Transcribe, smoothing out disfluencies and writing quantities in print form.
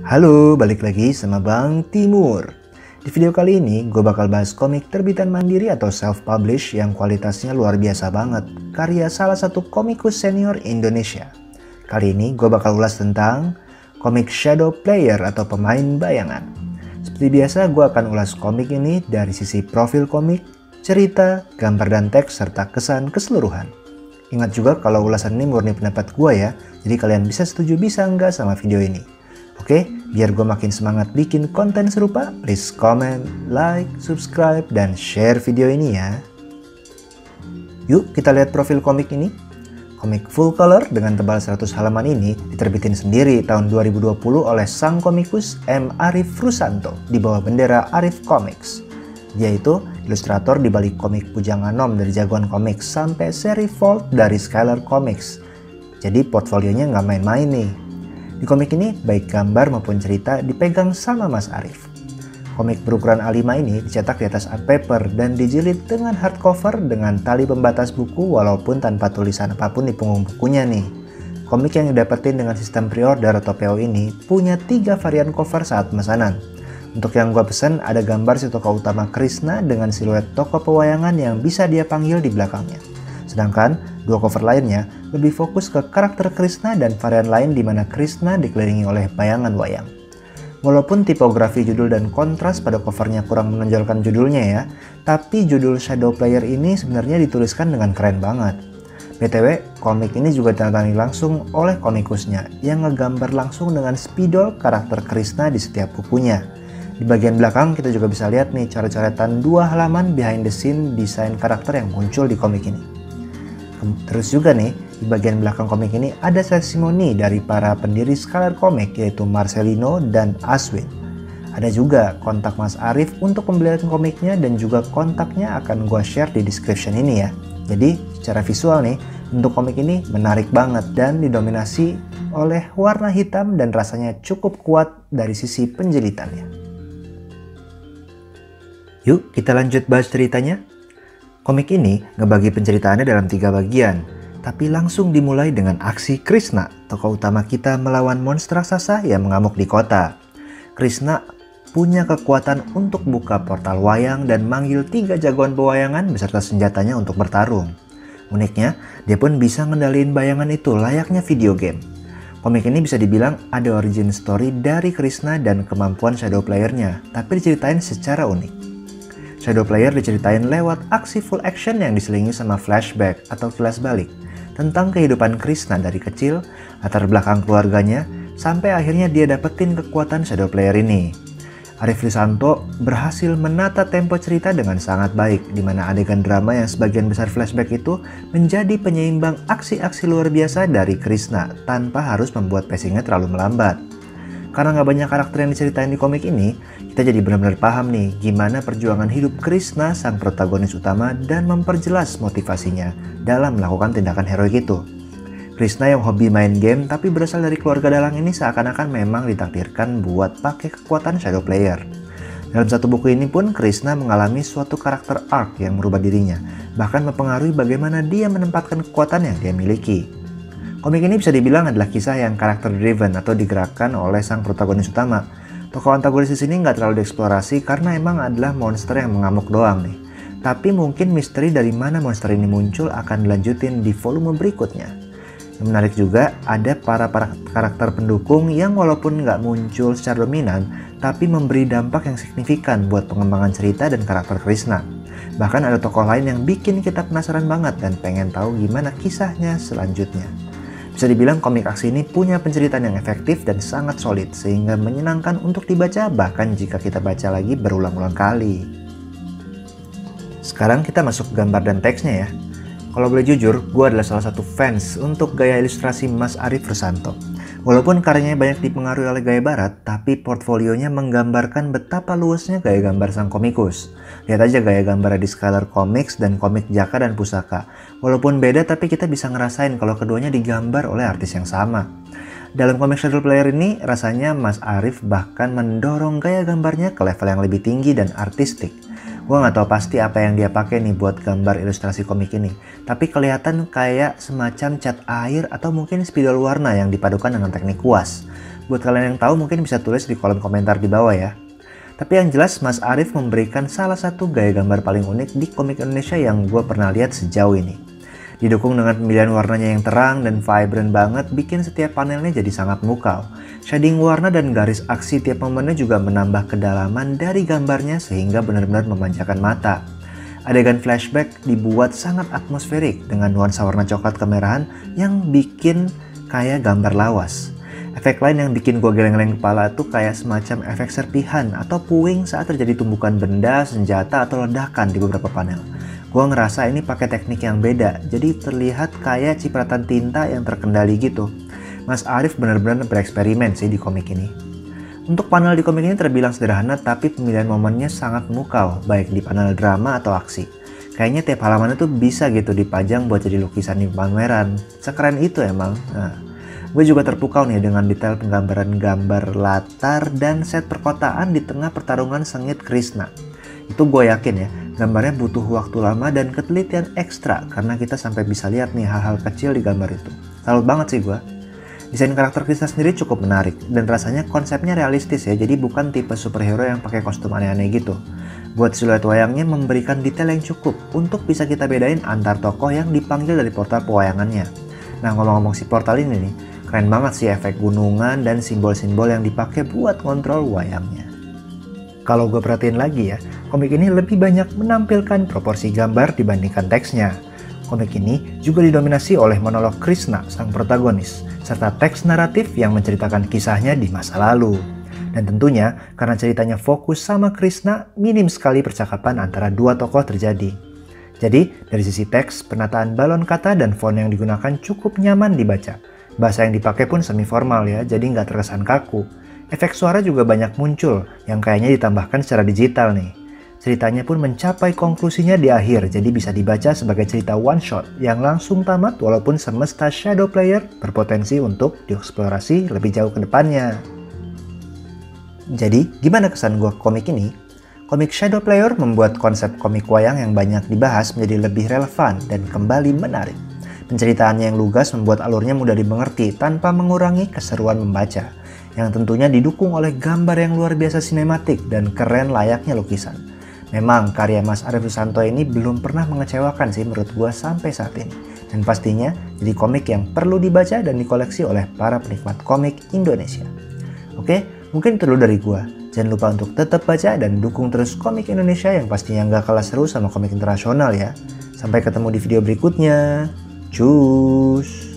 Halo, balik lagi sama Bang Timur. Di video kali ini, gue bakal bahas komik terbitan mandiri atau self-publish yang kualitasnya luar biasa banget. Karya salah satu komikus senior Indonesia. Kali ini, gue bakal ulas tentang komik Shadow Player atau pemain bayangan. Seperti biasa, gue akan ulas komik ini dari sisi profil komik, cerita, gambar dan teks, serta kesan keseluruhan. Ingat juga kalau ulasan ini murni pendapat gue ya, jadi kalian bisa setuju bisa enggak sama video ini. Oke, biar gue makin semangat bikin konten serupa, please comment, like, subscribe, dan share video ini ya. Yuk kita lihat profil komik ini. Komik full color dengan tebal 100 halaman ini diterbitin sendiri tahun 2020 oleh sang komikus M. Arif Rusanto di bawah bendera Arif Comics. Dia itu ilustrator di balik komik Bujang Anom dari Jagoan Comics sampai seri Volt dari Skylar Comics. Jadi portfolionya nggak main-main nih. Di komik ini, baik gambar maupun cerita dipegang sama Mas Arif. Komik berukuran A5 ini dicetak di atas art paper dan dijilid dengan hardcover dengan tali pembatas buku walaupun tanpa tulisan apapun di punggung bukunya nih. Komik yang didapetin dengan sistem pre-order atau PO ini punya 3 varian cover saat pemesanan. Untuk yang gue pesen ada gambar si tokoh utama Krishna dengan siluet tokoh pewayangan yang bisa dia panggil di belakangnya. Sedangkan 2 cover lainnya lebih fokus ke karakter Krishna dan varian lain di mana Krishna dikelilingi oleh bayangan wayang. Walaupun tipografi judul dan kontras pada covernya kurang menonjolkan judulnya ya, tapi judul Shadow Player ini sebenarnya dituliskan dengan keren banget. BTW, komik ini juga ditandatangani langsung oleh komikusnya yang ngegambar langsung dengan spidol karakter Krishna di setiap bukunya. Di bagian belakang kita juga bisa lihat nih coret-coretan 2 halaman behind the scene desain karakter yang muncul di komik ini. Terus juga nih, di bagian belakang komik ini ada testimoni dari para pendiri Skylar Comics yaitu Marcelino dan Aswin. Ada juga kontak Mas Arif untuk pembelian komiknya dan juga kontaknya akan gua share di description ini ya. Jadi secara visual nih, bentuk komik ini menarik banget dan didominasi oleh warna hitam dan rasanya cukup kuat dari sisi penjilitannya. Yuk kita lanjut bahas ceritanya. Komik ini ngebagi penceritaannya dalam 3 bagian, tapi langsung dimulai dengan aksi Krishna, tokoh utama kita melawan monster raksasa yang mengamuk di kota. Krishna punya kekuatan untuk buka portal wayang dan manggil 3 jagoan pewayangan beserta senjatanya untuk bertarung. Uniknya, dia pun bisa ngendaliin bayangan itu layaknya video game. Komik ini bisa dibilang ada origin story dari Krishna dan kemampuan Shadow Player-nya, tapi diceritain secara unik. Shadow Player diceritain lewat aksi full action yang diselingi sama flashback atau kilas balik tentang kehidupan Krishna dari kecil, latar belakang keluarganya, sampai akhirnya dia dapetin kekuatan Shadow Player ini. Arif Rusanto berhasil menata tempo cerita dengan sangat baik, di mana adegan drama yang sebagian besar flashback itu menjadi penyeimbang aksi-aksi luar biasa dari Krishna tanpa harus membuat pacingnya terlalu melambat. Karena nggak banyak karakter yang diceritain di komik ini, kita jadi benar-benar paham nih gimana perjuangan hidup Krishna sang protagonis utama dan memperjelas motivasinya dalam melakukan tindakan heroik itu. Krishna yang hobi main game tapi berasal dari keluarga dalang ini seakan-akan memang ditakdirkan buat pakai kekuatan Shadow Player. Dalam satu buku ini pun Krishna mengalami suatu karakter arc yang merubah dirinya, bahkan mempengaruhi bagaimana dia menempatkan kekuatan yang dia miliki. Komik ini bisa dibilang adalah kisah yang karakter driven atau digerakkan oleh sang protagonis utama. Tokoh antagonis di sini nggak terlalu dieksplorasi karena emang adalah monster yang mengamuk doang nih. Tapi mungkin misteri dari mana monster ini muncul akan dilanjutin di volume berikutnya. Yang menarik juga ada para karakter pendukung yang walaupun nggak muncul secara dominan, tapi memberi dampak yang signifikan buat pengembangan cerita dan karakter Krishna. Bahkan ada tokoh lain yang bikin kita penasaran banget dan pengen tahu gimana kisahnya selanjutnya. Bisa dibilang komik aksi ini punya penceritaan yang efektif dan sangat solid sehingga menyenangkan untuk dibaca bahkan jika kita baca lagi berulang-ulang kali. Sekarang kita masuk ke gambar dan teksnya ya. Kalau boleh jujur, gue adalah salah satu fans untuk gaya ilustrasi Mas Arif Rusanto. Walaupun karyanya banyak dipengaruhi oleh gaya barat, tapi portfolionya menggambarkan betapa luasnya gaya gambar sang komikus. Lihat aja gaya gambar di Skylar Comics dan komik Jaka dan Pusaka. Walaupun beda, tapi kita bisa ngerasain kalau keduanya digambar oleh artis yang sama. Dalam komik Shadow Player ini, rasanya Mas Arif bahkan mendorong gaya gambarnya ke level yang lebih tinggi dan artistik. Gue nggak tahu pasti apa yang dia pakai nih buat gambar ilustrasi komik ini. Tapi kelihatan kayak semacam cat air atau mungkin spidol warna yang dipadukan dengan teknik kuas. Buat kalian yang tahu mungkin bisa tulis di kolom komentar di bawah ya. Tapi yang jelas Mas Arif memberikan salah satu gaya gambar paling unik di komik Indonesia yang gue pernah lihat sejauh ini. Didukung dengan pemilihan warnanya yang terang dan vibrant banget, bikin setiap panelnya jadi sangat mukau. Shading warna dan garis aksi tiap momennya juga menambah kedalaman dari gambarnya sehingga benar-benar memanjakan mata. Adegan flashback dibuat sangat atmosferik dengan nuansa warna coklat kemerahan yang bikin kayak gambar lawas. Efek lain yang bikin gue geleng-geleng kepala tuh kayak semacam efek serpihan atau puing saat terjadi tumbukan benda, senjata, atau ledakan di beberapa panel. Gue ngerasa ini pakai teknik yang beda, jadi terlihat kayak cipratan tinta yang terkendali gitu. Mas Arif benar-benar bereksperimen sih di komik ini. Untuk panel di komik ini terbilang sederhana, tapi pemilihan momennya sangat mukau, baik di panel drama atau aksi. Kayaknya tiap halaman itu bisa gitu dipajang buat jadi lukisan di pameran. Sekeren itu emang. Gue juga terpukau nih dengan detail penggambaran gambar latar dan set perkotaan di tengah pertarungan sengit Krishna. Itu gue yakin ya, gambarnya butuh waktu lama dan ketelitian ekstra karena kita sampai bisa lihat nih hal-hal kecil di gambar itu. Salut banget sih gue. Desain karakter Krishna sendiri cukup menarik dan rasanya konsepnya realistis ya, jadi bukan tipe superhero yang pakai kostum aneh-aneh gitu. Buat siluet wayangnya memberikan detail yang cukup untuk bisa kita bedain antar tokoh yang dipanggil dari portal pewayangannya. Nah, ngomong-ngomong si portal ini nih, keren banget sih efek gunungan dan simbol-simbol yang dipakai buat kontrol wayangnya. Kalau gue perhatiin lagi ya, komik ini lebih banyak menampilkan proporsi gambar dibandingkan teksnya. Komik ini juga didominasi oleh monolog Krishna, sang protagonis, serta teks naratif yang menceritakan kisahnya di masa lalu. Dan tentunya, karena ceritanya fokus sama Krishna, minim sekali percakapan antara dua tokoh terjadi. Jadi, dari sisi teks, penataan balon kata dan font yang digunakan cukup nyaman dibaca. Bahasa yang dipakai pun semi formal ya, jadi nggak terkesan kaku. Efek suara juga banyak muncul, yang kayaknya ditambahkan secara digital nih. Ceritanya pun mencapai konklusinya di akhir, jadi bisa dibaca sebagai cerita one shot yang langsung tamat walaupun semesta Shadow Player berpotensi untuk dieksplorasi lebih jauh ke depannya. Jadi, gimana kesan gue komik ini? Komik Shadow Player membuat konsep komik wayang yang banyak dibahas menjadi lebih relevan dan kembali menarik. Penceritaannya yang lugas membuat alurnya mudah dimengerti tanpa mengurangi keseruan membaca, yang tentunya didukung oleh gambar yang luar biasa sinematik dan keren layaknya lukisan. Memang karya Mas Arif Susanto ini belum pernah mengecewakan sih menurut gua sampai saat ini, dan pastinya jadi komik yang perlu dibaca dan dikoleksi oleh para penikmat komik Indonesia. Oke, mungkin itu dulu dari gua. Jangan lupa untuk tetap baca dan dukung terus komik Indonesia yang pastinya nggak kalah seru sama komik internasional ya. Sampai ketemu di video berikutnya. Tschüss.